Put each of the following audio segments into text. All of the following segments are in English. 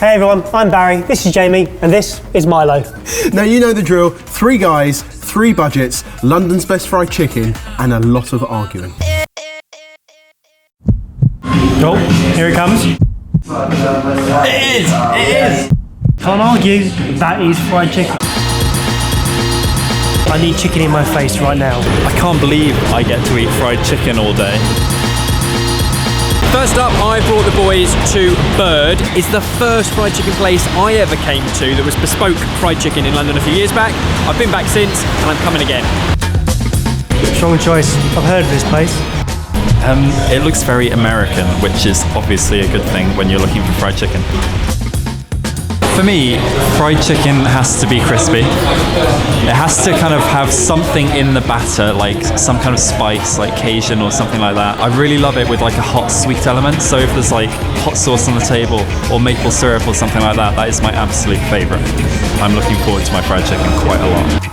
Hey everyone, I'm Barry, this is Jamie, and this is Milo. Now you know the drill, 3 guys, 3 budgets, London's best fried chicken, and a lot of arguing. Oh, here it comes. It is! Can't argue, that is fried chicken. I need chicken in my face right now. I can't believe I get to eat fried chicken all day. First up, I brought the boys to Bird. It's the first fried chicken place I ever came to that was bespoke fried chicken in London a few years back. I've been back since, and I'm coming again. Strong choice. I've heard of this place. It looks very American, which is obviously a good thing when you're looking for fried chicken. For me, fried chicken has to be crispy. It has to kind of have something in the batter, like some kind of spice, like Cajun or something like that. I really love it with like a hot sweet element. So if there's like hot sauce on the table or maple syrup or something like that, that is my absolute favorite. I'm looking forward to my fried chicken quite a lot.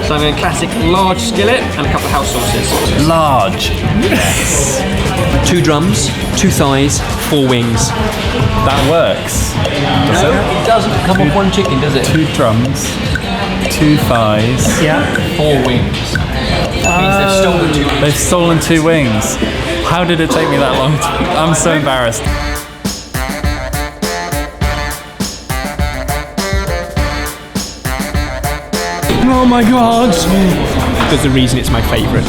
So I'm in a classic large skillet and a couple of house sauces. Large. Yes. 2 drums, 2 thighs, 4 wings. That works. No, it doesn't come off 1 chicken, does it? 2 drums, 2 thighs, Yeah. 4 wings. That means they've stolen 2 wings. They've stolen 2 wings. How did it take me that long? I'm so embarrassed. Oh my god! There's a reason it's my favourite.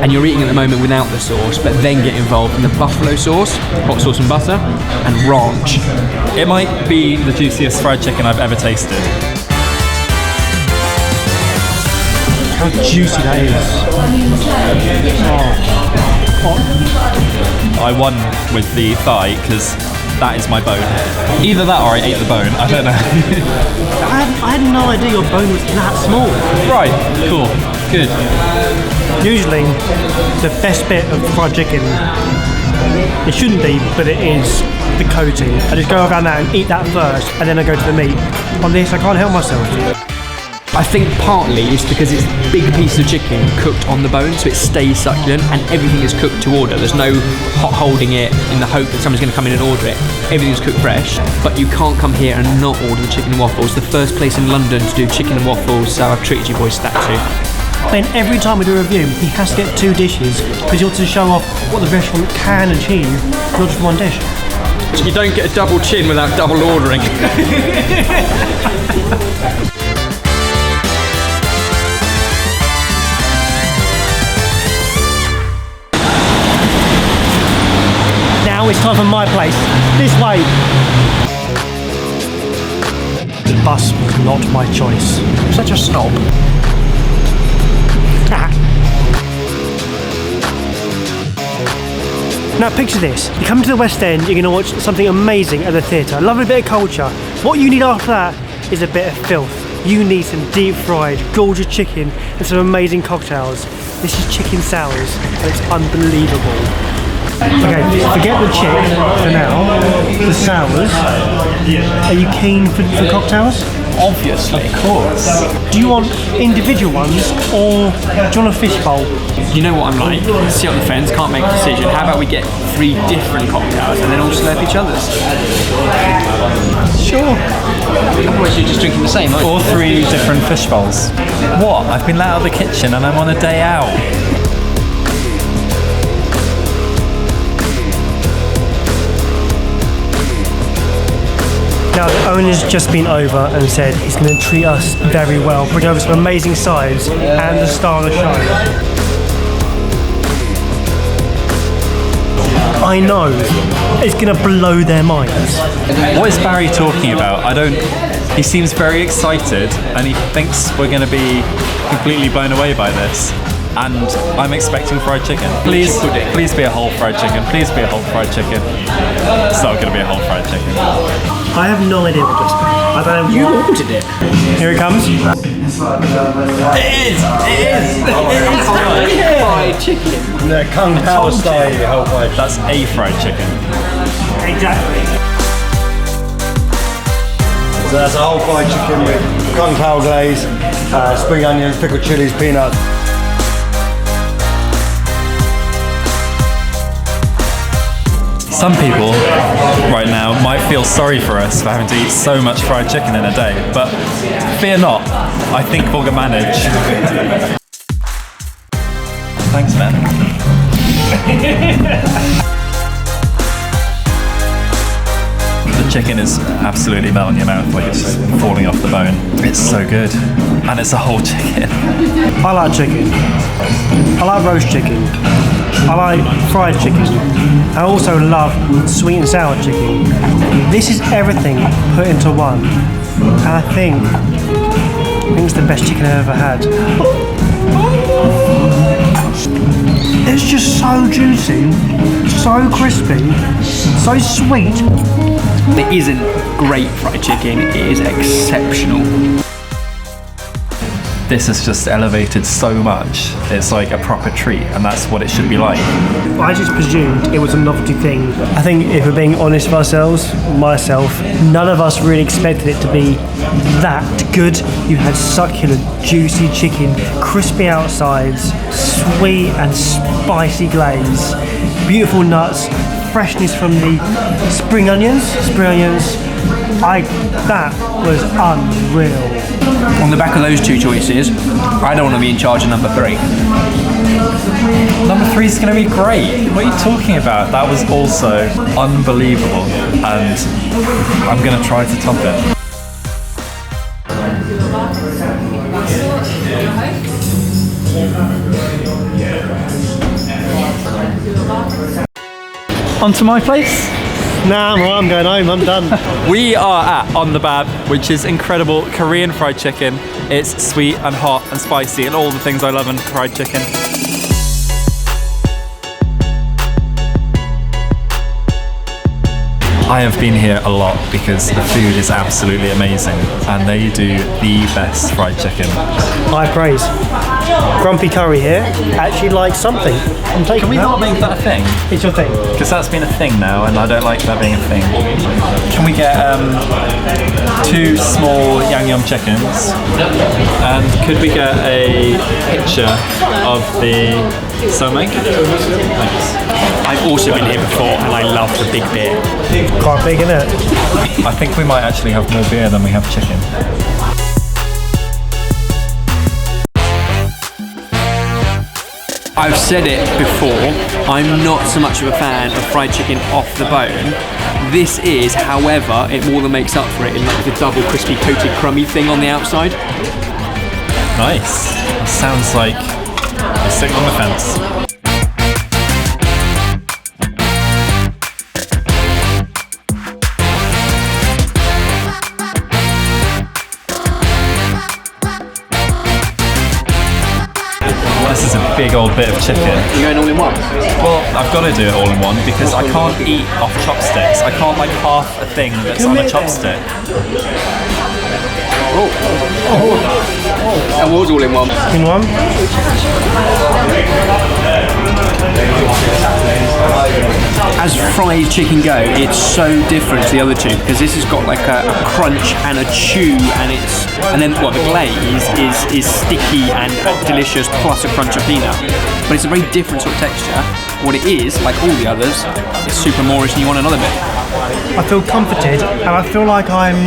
And you're eating at the moment without the sauce, but then get involved in the buffalo sauce, hot sauce and butter, and ranch. It might be the juiciest fried chicken I've ever tasted. How juicy that is. I won with the thigh because that is my bone. Either that or I ate the bone, I don't know. I had no idea your bone was that small. Right, cool, good. Usually, the best bit of fried chicken, it shouldn't be, but it is the coating. I just go around that and eat that first, and then I go to the meat. On this, I can't help myself. I think partly it's because it's big pieces of chicken cooked on the bone, so it stays succulent, and everything is cooked to order. There's no hot holding it in the hope that someone's going to come in and order it. Everything's cooked fresh, but you can't come here and not order the chicken and waffles. The first place in London to do chicken and waffles, so I've treated you boys to that too. I mean, every time we do a review, he has to get 2 dishes because you want to show off what the restaurant can achieve, not just 1 dish. You don't get a double chin without double ordering. Now it's time for my place. This way. The bus was not my choice. Such a snob. Now picture this, you come to the West End, you're going to watch something amazing at the theatre, a lovely bit of culture. What you need after that is a bit of filth. You need some deep fried, gorgeous chicken and some amazing cocktails. This is chicken sours and it's unbelievable. Okay, forget the chick for now, the sours. Are you keen for cocktails? Obviously. Of course. Do you want individual ones or do you want a fishbowl? You know what I'm like, sit on the fence, can't make a decision. How about we get 3 different cocktails and then all slurp each other's? Sure. Otherwise you're just drinking the same, aren't you? Or 3 different fish bowls. What? I've been let out of the kitchen and I'm on a day out. Now the owner's just been over and said he's going to treat us very well, bring over some amazing sides and the star of the show. I know, it's going to blow their minds. What is Barry talking about? He seems very excited and he thinks we're going to be completely blown away by this. And I'm expecting fried chicken. Please be a whole fried chicken. Please be a whole fried chicken. It's not going to be a whole fried chicken. I have no idea what just happened. I don't know. You ordered it. Here it comes. It is! Fried chicken. The Kung Pao style, the whole fried. That's a fried chicken. Exactly. So that's a whole fried chicken with Kung Pao glaze, spring onions, pickled chilies, peanuts. Some people right now might feel sorry for us for having to eat so much fried chicken in a day, but fear not, I think we'll manage. Thanks, man. The chicken is absolutely melting in your mouth, like it's falling off the bone. It's so good. And it's a whole chicken. I like chicken. I like roast chicken. I like fried chicken. I also love sweet and sour chicken. This is everything put into one. And I think it's the best chicken I've ever had. It's just so juicy, so crispy, so sweet. It isn't great fried chicken, it is exceptional. This is just elevated so much. It's like a proper treat, and that's what it should be like. I just presumed it was a novelty thing. I think if we're being honest with ourselves, myself, none of us really expected it to be that good. You had succulent, juicy chicken, crispy outsides, sweet and spicy glaze, beautiful nuts, freshness from the spring onions. That was unreal. On the back of those two choices, I don't want to be in charge of number 3. Number 3 is going to be great. What are you talking about? That was also unbelievable, and I'm going to try to top it. Onto my place. Nah, I'm going home, I'm done. We are at On The Bab, which is incredible Korean fried chicken. It's sweet and hot and spicy and all the things I love in fried chicken. I have been here a lot because the food is absolutely amazing and they do the best fried chicken. High praise. Grumpy Curry here actually likes something. Can we not make that a thing? It's your thing. Because that's been a thing now and I don't like that being a thing. Can we get 2 small YANGYUM chickens? And could we get a picture of the something? I've also been here before and I love the big beer. Quite big, isn't it? I think we might actually have more beer than we have chicken. I've said it before, I'm not so much of a fan of fried chicken off the bone. This is, however, it more than makes up for it in like the double crispy coated crummy thing on the outside. Nice. That sounds like a stick on the fence. This is a big old bit of chicken. You're going all in one? Well, I've got to do it all in one because I can't eat off chopsticks. I can't like half a thing that's on a chopstick. That was all in one. In one? As fried chicken go, it's so different to the other two because this has got like a crunch and a chew, and then the glaze is sticky and delicious plus a crunch of peanut. But it's a very different sort of texture. What it is, like all the others, it's super Moorish and you want another bit. I feel comforted and I feel like I'm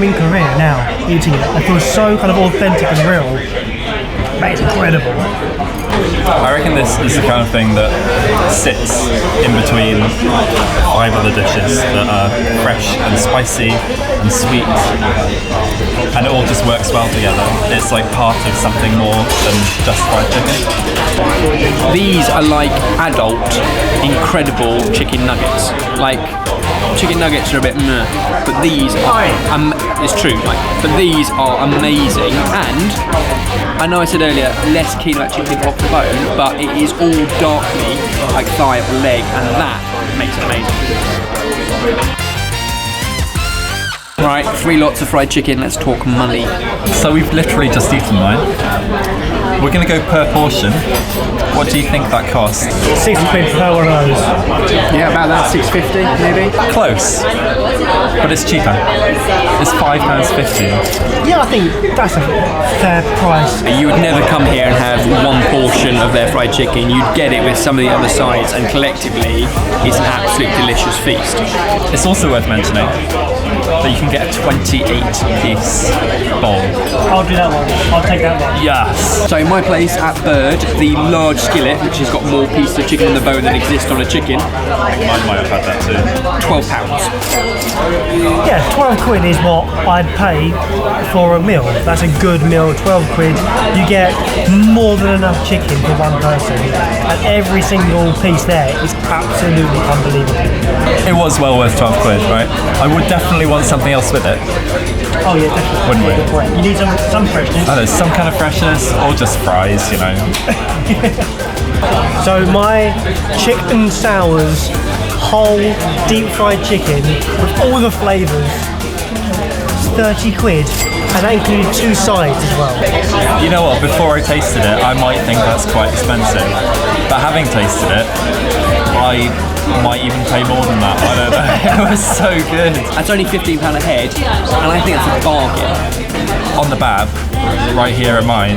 in Korea now eating it. I feel so kind of authentic and real. Mate, it's incredible. I reckon this is the kind of thing that sits in between 5 other dishes that are fresh and spicy and sweet, and it all just works well together. It's like part of something more than just fried chicken. These are like adult, incredible chicken nuggets. Like, chicken nuggets are a bit meh, but these are, it's true, but these are amazing, and I know I said earlier, less keen about chicken off the bone, but it is all darkly like thigh or leg, and that makes it amazing. Right, 3 lots of fried chicken, let's talk money. So we've literally just eaten mine. We're going to go per portion. What do you think that costs? £6 per one of those. Yeah, about that, £6.50 maybe. Close, but it's cheaper. It's £5.50. Yeah, I think that's a fair price. You would never come here and have one portion of their fried chicken. You'd get it with some of the other sides, and collectively, it's an absolute delicious feast. It's also worth mentioning that you can get a 28-piece bowl. I'll do that one. I'll take that one. Yes. So in my place at Bird, the large skillet, which has got more pieces of chicken in the bone than exist on a chicken, Mine might have had that too. £12. Yeah, £12 is what I'd pay for a meal. That's a good meal, 12 quid. You get more than enough chicken for one person, and every single piece there is absolutely unbelievable. It was well worth 12 quid, right? I would definitely want something else with it. Oh yeah, definitely. Wouldn't we? Good point. You need some freshness. I don't know, some kind of freshness, or just fries, you know. So my chicken sours, whole deep fried chicken with all the flavours, it's 30 quid, and that included 2 sides as well. You know what, before I tasted it, I might think that's quite expensive. But having tasted it, I might even pay more than that. I don't know. It was so good. That's only £15 a head, and I think that's a bargain. On the bab, right here at mine,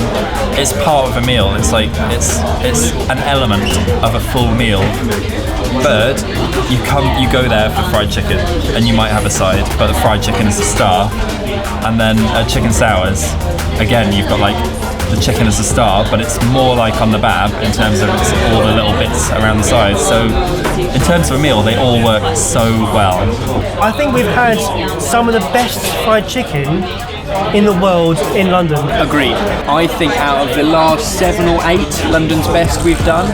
it's part of a meal. It's like it's an element of a full meal. Bird, you go there for fried chicken, and you might have a side, but the fried chicken is the star. And then chicken sours, again, you've got like the chicken as a star, but it's more like on the bab in terms of it's all the little bits around the sides. So in terms of a meal, they all work so well. I think we've had some of the best fried chicken in the world in London. Agreed. I think out of the last 7 or 8 London's best we've done,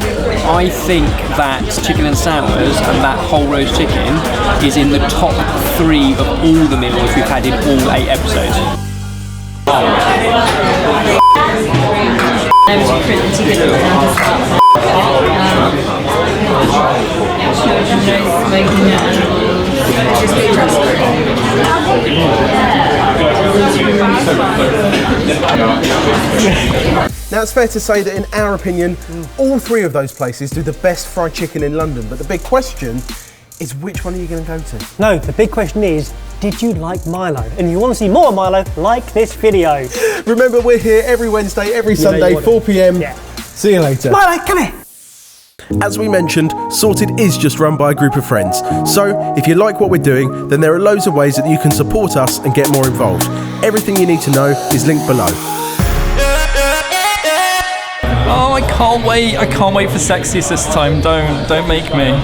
I think that chicken and sours and that whole roast chicken is in the top 3 of all the meals we've had in all 8 episodes. Now it's fair to say that in our opinion, all 3 of those places do the best fried chicken in London, but the big question is which one are you going to go to? No, the big question is, did you like Milo? And if you want to see more Milo, like this video. Remember, we're here every Wednesday, every Sunday, 4 p.m. Yeah. See you later. Milo, come here. As we mentioned, Sorted is just run by a group of friends. So if you like what we're doing, then there are loads of ways that you can support us and get more involved. Everything you need to know is linked below. Oh, I can't wait for Sexiest this time. Don't make me.